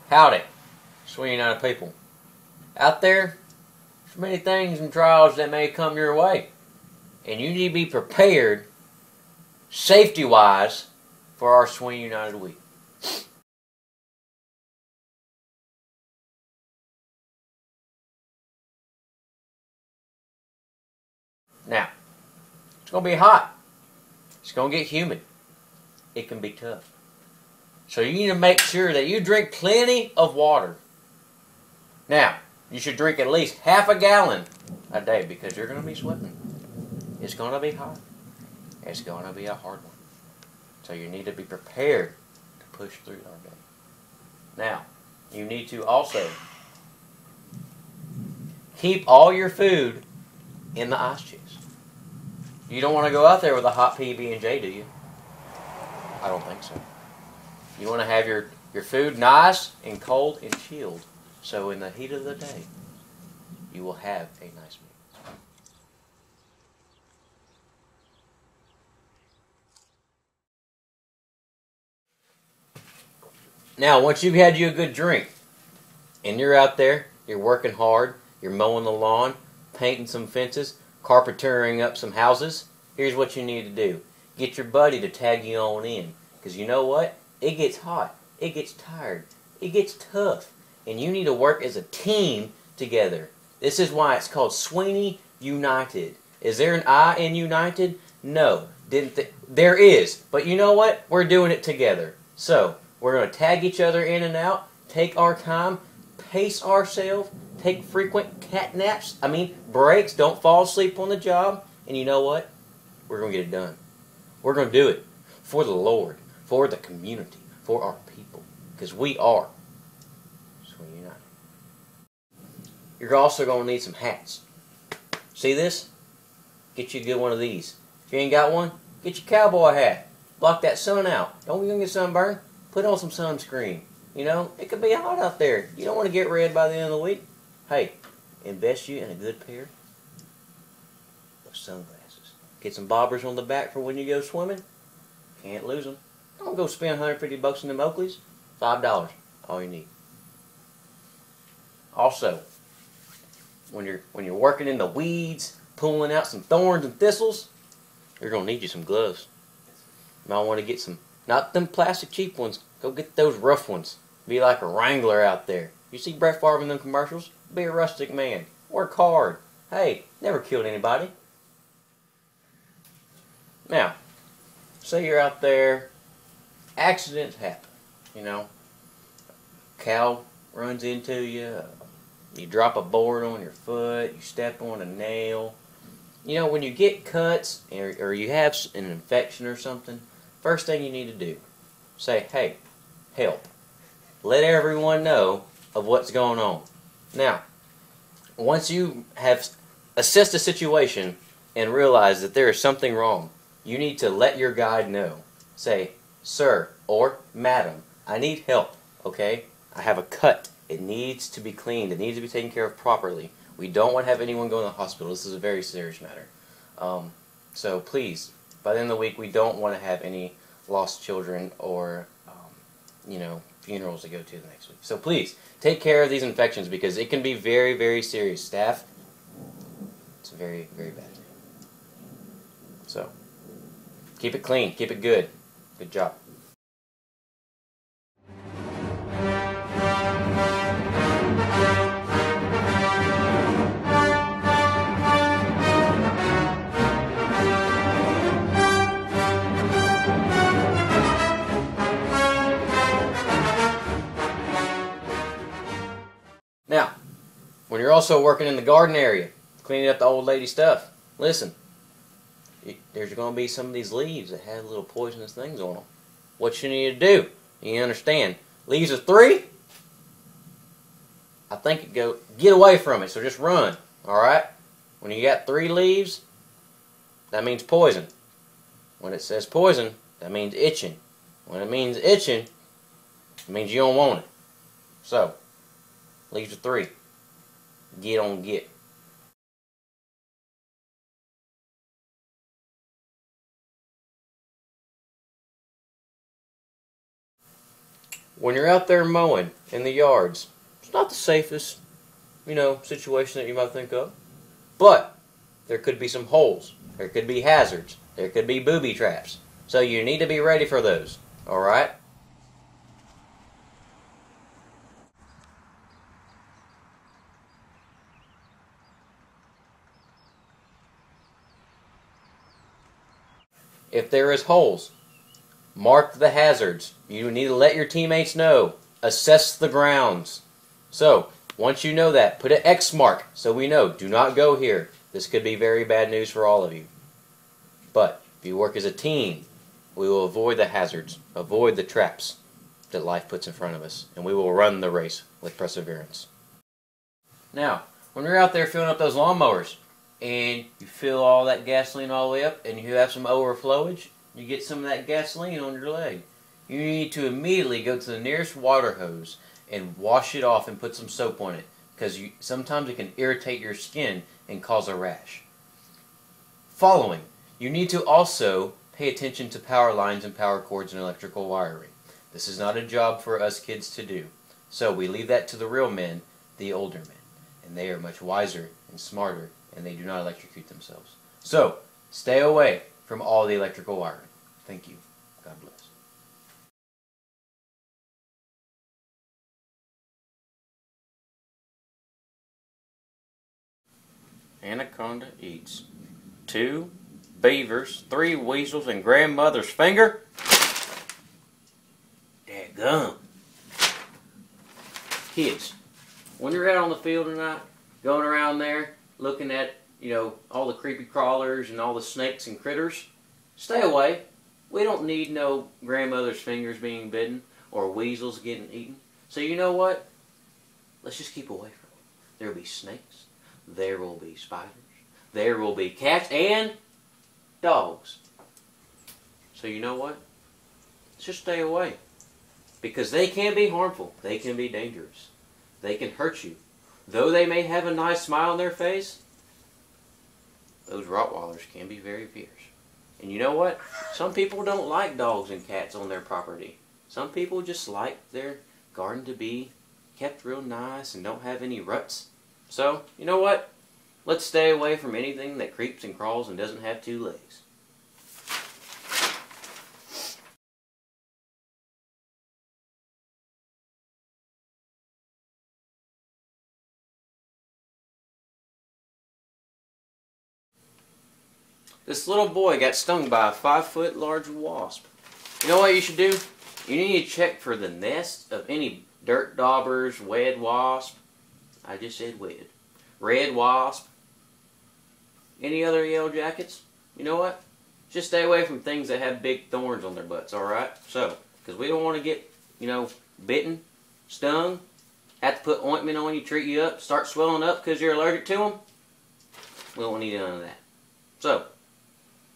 Howdy, Sweeny United people. Out there, there's many things and trials that may come your way. And you need to be prepared, safety-wise, for our Sweeny United week. Now, it's going to be hot. It's going to get humid. It can be tough. So you need to make sure that you drink plenty of water. Now, you should drink at least half a gallon a day because you're going to be sweating. It's going to be hot. It's going to be a hard one. So you need to be prepared to push through our day. Now, you need to also keep all your food in the ice chest. You don't want to go out there with a hot PB&J, do you? I don't think so. You want to have your food nice and cold and chilled. So in the heat of the day, you will have a nice meal. Now, once you've had you a good drink, and you're out there, you're working hard, you're mowing the lawn, painting some fences, carpentering up some houses, here's what you need to do. Get your buddy to tag you on in. Because you know what? It gets hot. It gets tired. It gets tough. And you need to work as a team together. This is why it's called Sweeny United. Is there an I in United? No. There is. But you know what? We're doing it together. So, we're going to tag each other in and out, take our time, pace ourselves, take frequent cat naps. Breaks. Don't fall asleep on the job. And you know what? We're going to get it done. We're going to do it for the Lord, for the community, for our people. Because we are Sweeny United. You're also going to need some hats. See this? Get you a good one of these. If you ain't got one, get your cowboy hat. Block that sun out. Don't you get sunburned? Put on some sunscreen. You know, it could be hot out there. You don't want to get red by the end of the week. Hey, invest you in a good pair of sunglasses. Get some bobbers on the back for when you go swimming. Can't lose them. Don't go spend $150 in them Oakleys. $5, all you need. Also, when you're working in the weeds, pulling out some thorns and thistles, you're gonna need you some gloves. You might want to get some, not them plastic cheap ones. Go get those rough ones. Be like a wrangler out there. You see Brett Favre in them commercials? Be a rustic man. Work hard. Hey, never killed anybody. Now, say you're out there, accidents happen, you know. Cow runs into you, you drop a board on your foot, you step on a nail. You know, when you get cuts or you have an infection or something, first thing you need to do, say, hey, help. Let everyone know of what's going on. Now, once you have assessed the situation and realize that there is something wrong, you need to let your guide know. Say, sir or madam, I need help, okay? I have a cut. It needs to be cleaned. It needs to be taken care of properly. We don't want to have anyone go to the hospital. This is a very serious matter. So please, by the end of the week, we don't want to have any lost children or, funerals to go to the next week. So please, take care of these infections because it can be very, very serious. Staff, it's a very, very bad thing. So, keep it clean. Keep it good. Good job. Now, when you're also working in the garden area, cleaning up the old lady stuff, listen, there's going to be some of these leaves that have little poisonous things on them. What you need to do, you understand, leaves of 3, I think get away from it, so just run, alright? When you got 3 leaves, that means poison. When it says poison, that means itching. When it means itching, it means you don't want it. So, leaves of 3, get on get. when you're out there mowing in the yards, it's not the safest, situation that you might think of. But there could be some holes. There could be hazards. There could be booby traps. So you need to be ready for those. Alright? If there is holes, mark the hazards. You need to let your teammates know. Assess the grounds. So, once you know that, put an X mark so we know. Do not go here. This could be very bad news for all of you. But, if you work as a team, we will avoid the hazards, avoid the traps that life puts in front of us, and we will run the race with perseverance. Now, when you're out there filling up those lawnmowers, and you fill all that gasoline all the way up, and you have some overflowage, you get some of that gasoline on your leg. You need to immediately go to the nearest water hose and wash it off and put some soap on it, because sometimes it can irritate your skin and cause a rash. Following, you need to also pay attention to power lines and power cords and electrical wiring. This is not a job for us kids to do. So we leave that to the real men, the older men. And they are much wiser and smarter, and they do not electrocute themselves. So, stay away from all the electrical wiring. Thank you. God bless. Anaconda eats 2 beavers, 3 weasels, and grandmother's finger. Dadgum. Kids, when you're out on the field tonight, going around there, looking at, all the creepy crawlers and all the snakes and critters, stay away. We don't need no grandmother's fingers being bitten or weasels getting eaten. So you know what? Let's just keep away from them. There will be snakes. There will be spiders. There will be cats and dogs. So you know what? Let's just stay away. Because they can be harmful. They can be dangerous. They can hurt you. Though they may have a nice smile on their face, those Rottweilers can be very fierce. And you know what? Some people don't like dogs and cats on their property. Some people just like their garden to be kept real nice and don't have any ruts. So, you know what? Let's stay away from anything that creeps and crawls and doesn't have 2 legs. This little boy got stung by a 5-foot large wasp. You know what you should do? You need to check for the nest of any dirt daubers, wed wasp. I just said wed. Red wasp. Any other yellow jackets? You know what? Just stay away from things that have big thorns on their butts, alright? So, because we don't want to get, bitten, stung, have to put ointment on you, treat you up, start swelling up because you're allergic to them. We don't need none of that. So,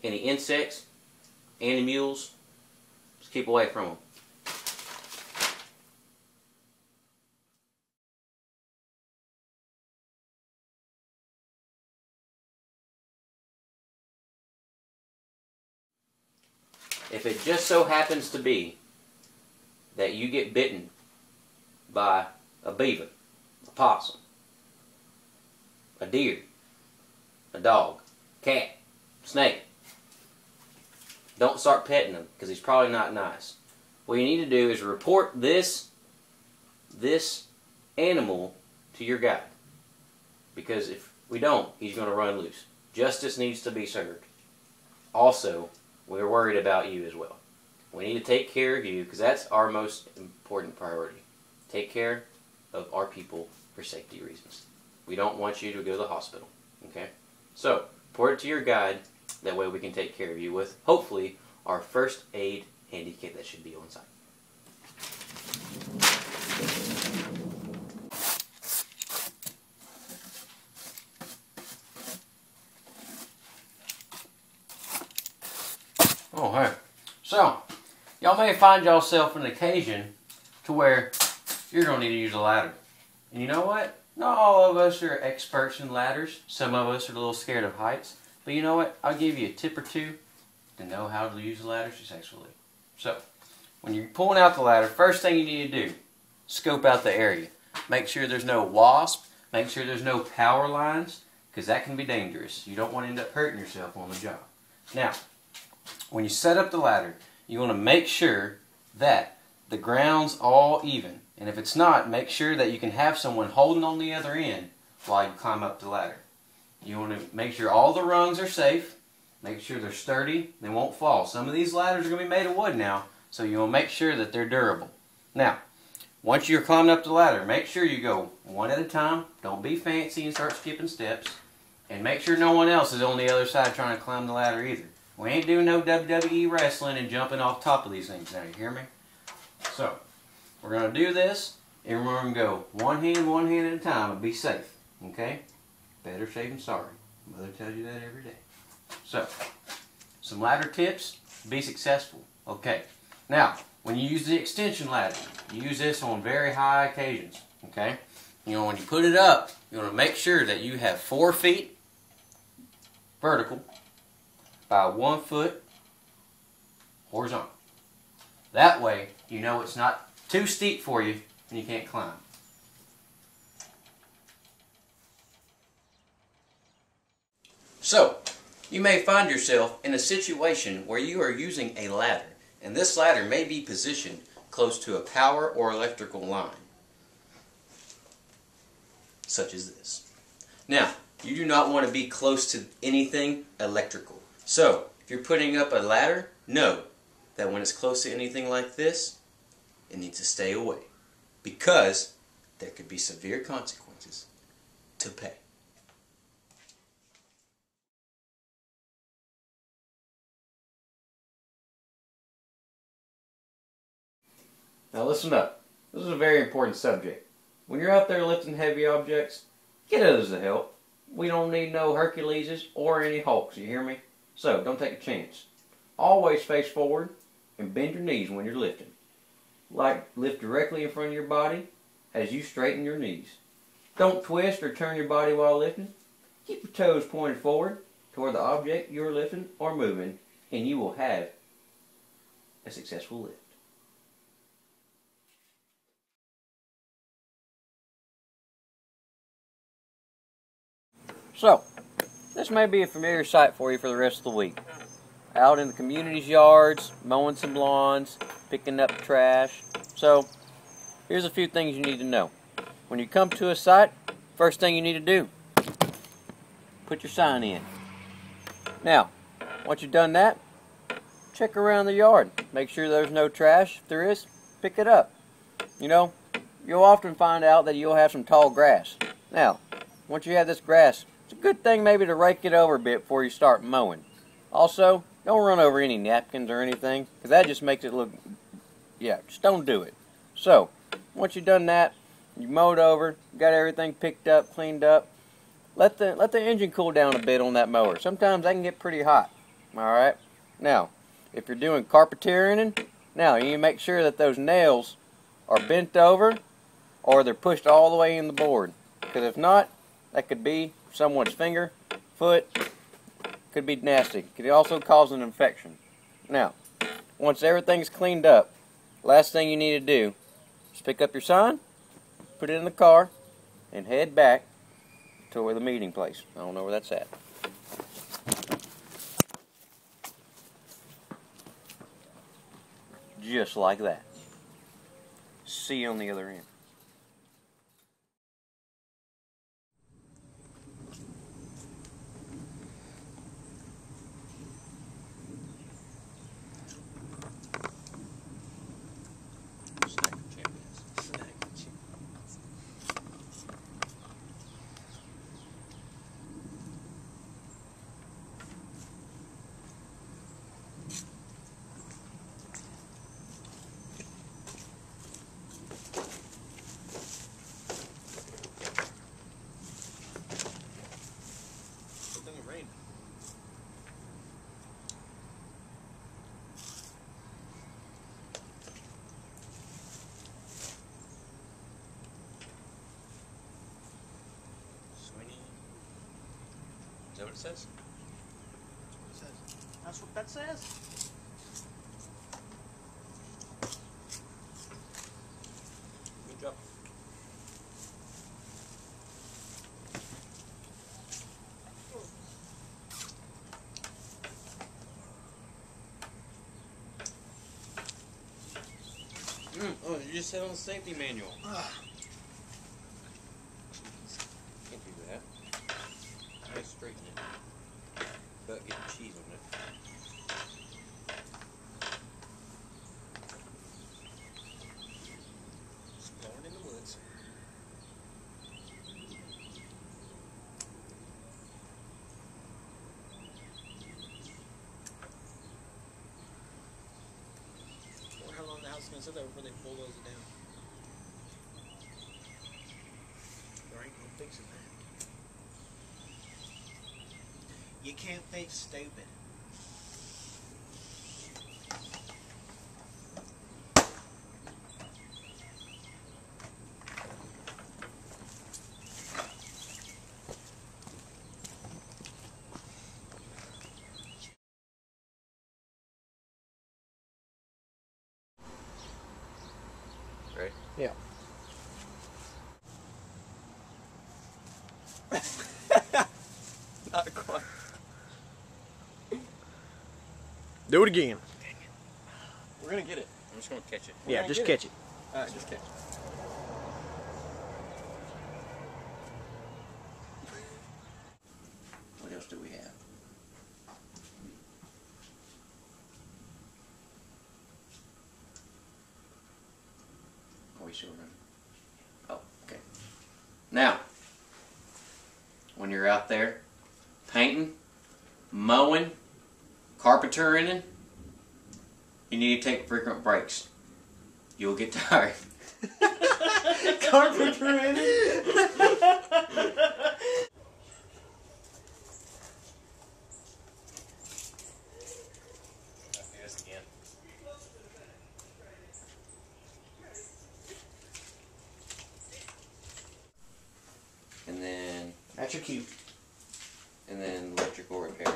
any insects, animals, just keep away from them. If it just so happens to be that you get bitten by a beaver, a possum, a deer, a dog, cat, snake, don't start petting him because he's probably not nice. What you need to do is report this animal to your guide, because if we don't, he's going to run loose. Justice needs to be served. Also, we're worried about you as well. We need to take care of you because that's our most important priority. Take care of our people for safety reasons. We don't want you to go to the hospital. Okay? So, report it to your guide. That way we can take care of you with, hopefully, our first aid handy kit that should be on site. Oh, hey. So, y'all may find yourself an occasion to where you're going to need to use a ladder. And you know what? Not all of us are experts in ladders. Some of us are a little scared of heights. But you know what? I'll give you a tip or two to know how to use the ladder successfully. So, when you're pulling out the ladder, first thing you need to do, scope out the area. Make sure there's no wasp, make sure there's no power lines, because that can be dangerous. You don't want to end up hurting yourself on the job. Now, when you set up the ladder, you want to make sure that the ground's all even. And if it's not, make sure that you can have someone holding on the other end while you climb up the ladder. You want to make sure all the rungs are safe, make sure they're sturdy, they won't fall. Some of these ladders are going to be made of wood now, so you want to make sure that they're durable. Now, once you're climbing up the ladder, make sure you go one at a time. Don't be fancy and start skipping steps. And make sure no one else is on the other side trying to climb the ladder either. We ain't doing no WWE wrestling and jumping off top of these things now, you hear me? So, we're going to do this, and we're going to go one hand at a time and be safe, okay? Better safe than sorry. Mother tells you that every day. So, some ladder tips, be successful. Okay, now, when you use the extension ladder, you use this on very high occasions, okay? You know, when you put it up, you want to make sure that you have 4 feet vertical by 1 foot horizontal. That way, you know it's not too steep for you and you can't climb. So, you may find yourself in a situation where you are using a ladder, and this ladder may be positioned close to a power or electrical line, such as this. Now, you do not want to be close to anything electrical. So, if you're putting up a ladder, know that when it's close to anything like this, it needs to stay away, because there could be severe consequences to pay. Now listen up. This is a very important subject. When you're out there lifting heavy objects, get others to help. We don't need no Herculeses or any Hulks, you hear me? So, don't take a chance. Always face forward and bend your knees when you're lifting. Lift directly in front of your body as you straighten your knees. Don't twist or turn your body while lifting. Keep your toes pointed forward toward the object you're lifting or moving, and you will have a successful lift. So, this may be a familiar sight for you for the rest of the week. Out in the community's yards, mowing some lawns, picking up trash. So, here's a few things you need to know. When you come to a site, first thing you need to do, put your sign in. Now, once you've done that, check around the yard. Make sure there's no trash. If there is, pick it up. You know, you'll often find out that you'll have some tall grass. Now, once you have this grass, it's a good thing maybe to rake it over a bit before you start mowing. Also, don't run over any napkins or anything, because that just makes it look, just don't do it. So, once you've done that, you mowed over, got everything picked up, cleaned up, let the engine cool down a bit on that mower. Sometimes that can get pretty hot. Alright? Now, if you're doing carpentering, now you need to make sure that those nails are bent over or they're pushed all the way in the board. Because if not, that could be someone's finger, foot, could be nasty. Could also cause an infection. Now, once everything's cleaned up, last thing you need to do is pick up your sign, put it in the car, and head back to where the meeting place. I don't know where that's at. Just like that. See you on the other end. Sweeny. Is that what it says? That's what that says. Good job. Oh, you just said on the safety manual. Can't do that. I gotta straighten it. But get the cheese on it. Exploring in the woods. I wonder how long the house is going to sit there before they bulldoze it down. There ain't no fixing that. You can't fix stupid. Ready? Yeah. Not quite. Do it again. We're gonna get it. I'm just gonna catch it. Yeah, just catch it. Alright, just catch it. What else do we have? Are we still running? Oh, okay. Now, when you're out there painting, mowing, carpentering, you need to take frequent breaks. You'll get tired. Carpentering. Yes, again. And then That's your cue. and then electrical repair.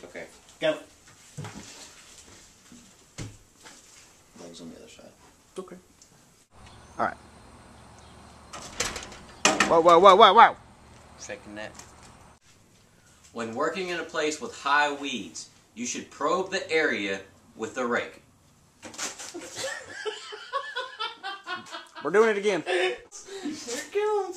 Okay. Go. Legs on the other side. Okay. Alright. Whoa, whoa, whoa, whoa, whoa. Checking that. When working in a place with high weeds, you should probe the area with the rake. We're doing it again. Here it comes.